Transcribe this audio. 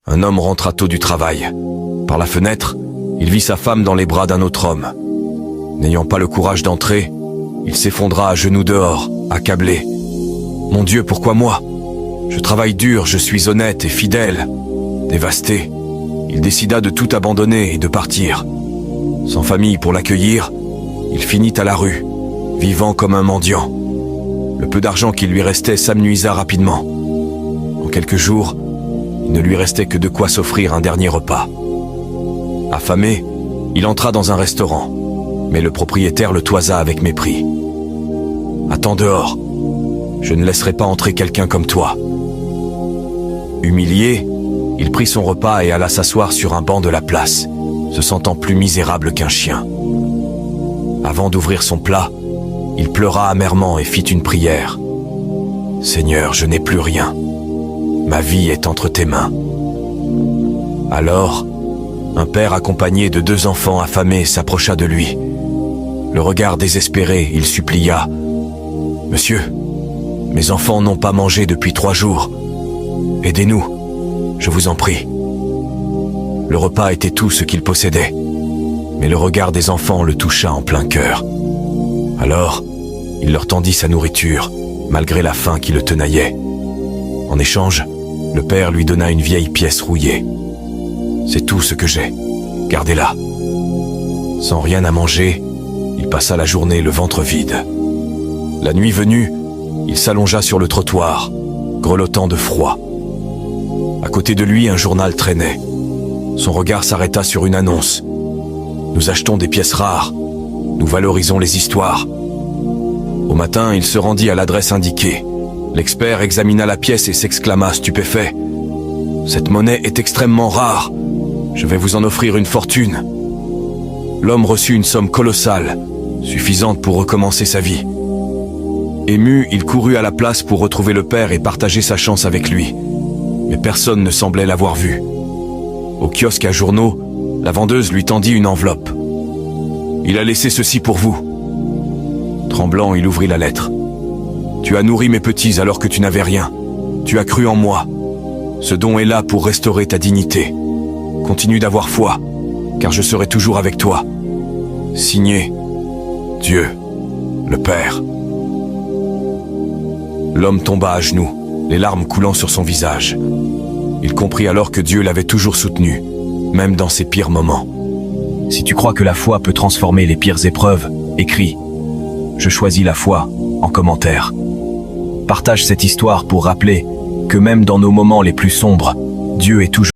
Un homme rentra tôt du travail. Par la fenêtre, il vit sa femme dans les bras d'un autre homme. N'ayant pas le courage d'entrer, il s'effondra à genoux dehors, accablé. « Mon Dieu, pourquoi moi? Je travaille dur, je suis honnête et fidèle. » Dévasté, il décida de tout abandonner et de partir. Sans famille pour l'accueillir, il finit à la rue, vivant comme un mendiant. Le peu d'argent qui lui restait s'amenuisa rapidement. En quelques jours, il ne lui restait que de quoi s'offrir un dernier repas. Affamé, il entra dans un restaurant, mais le propriétaire le toisa avec mépris. « Attends dehors, je ne laisserai pas entrer quelqu'un comme toi. » Humilié, il prit son repas et alla s'asseoir sur un banc de la place, se sentant plus misérable qu'un chien. Avant d'ouvrir son plat, il pleura amèrement et fit une prière. « Seigneur, je n'ai plus rien. Ma vie est entre tes mains. » Alors, un père accompagné de 2 enfants affamés s'approcha de lui. Le regard désespéré, il supplia. « Monsieur, mes enfants n'ont pas mangé depuis 3 jours. Aidez-nous, je vous en prie. » Le repas était tout ce qu'il possédait, mais le regard des enfants le toucha en plein cœur. Alors, il leur tendit sa nourriture, malgré la faim qui le tenaillait. En échange, le père lui donna une vieille pièce rouillée. « C'est tout ce que j'ai, gardez-la. » Sans rien à manger, il passa la journée le ventre vide. La nuit venue, il s'allongea sur le trottoir, grelottant de froid. À côté de lui, un journal traînait. Son regard s'arrêta sur une annonce. « Nous achetons des pièces rares. Nous valorisons les histoires. » Au matin, il se rendit à l'adresse indiquée. L'expert examina la pièce et s'exclama stupéfait. « Cette monnaie est extrêmement rare. Je vais vous en offrir une fortune. » L'homme reçut une somme colossale, suffisante pour recommencer sa vie. Ému, il courut à la place pour retrouver le père et partager sa chance avec lui. Mais personne ne semblait l'avoir vu. Au kiosque à journaux, la vendeuse lui tendit une enveloppe. « Il a laissé ceci pour vous. » Tremblant, il ouvrit la lettre. « Tu as nourri mes petits alors que tu n'avais rien. Tu as cru en moi. Ce don est là pour restaurer ta dignité. Continue d'avoir foi, car je serai toujours avec toi. Signé, Dieu, le Père. » L'homme tomba à genoux, les larmes coulant sur son visage. Il comprit alors que Dieu l'avait toujours soutenu, même dans ses pires moments. Si tu crois que la foi peut transformer les pires épreuves, écris « Je choisis la foi » en commentaire. Partage cette histoire pour rappeler que même dans nos moments les plus sombres, Dieu est toujours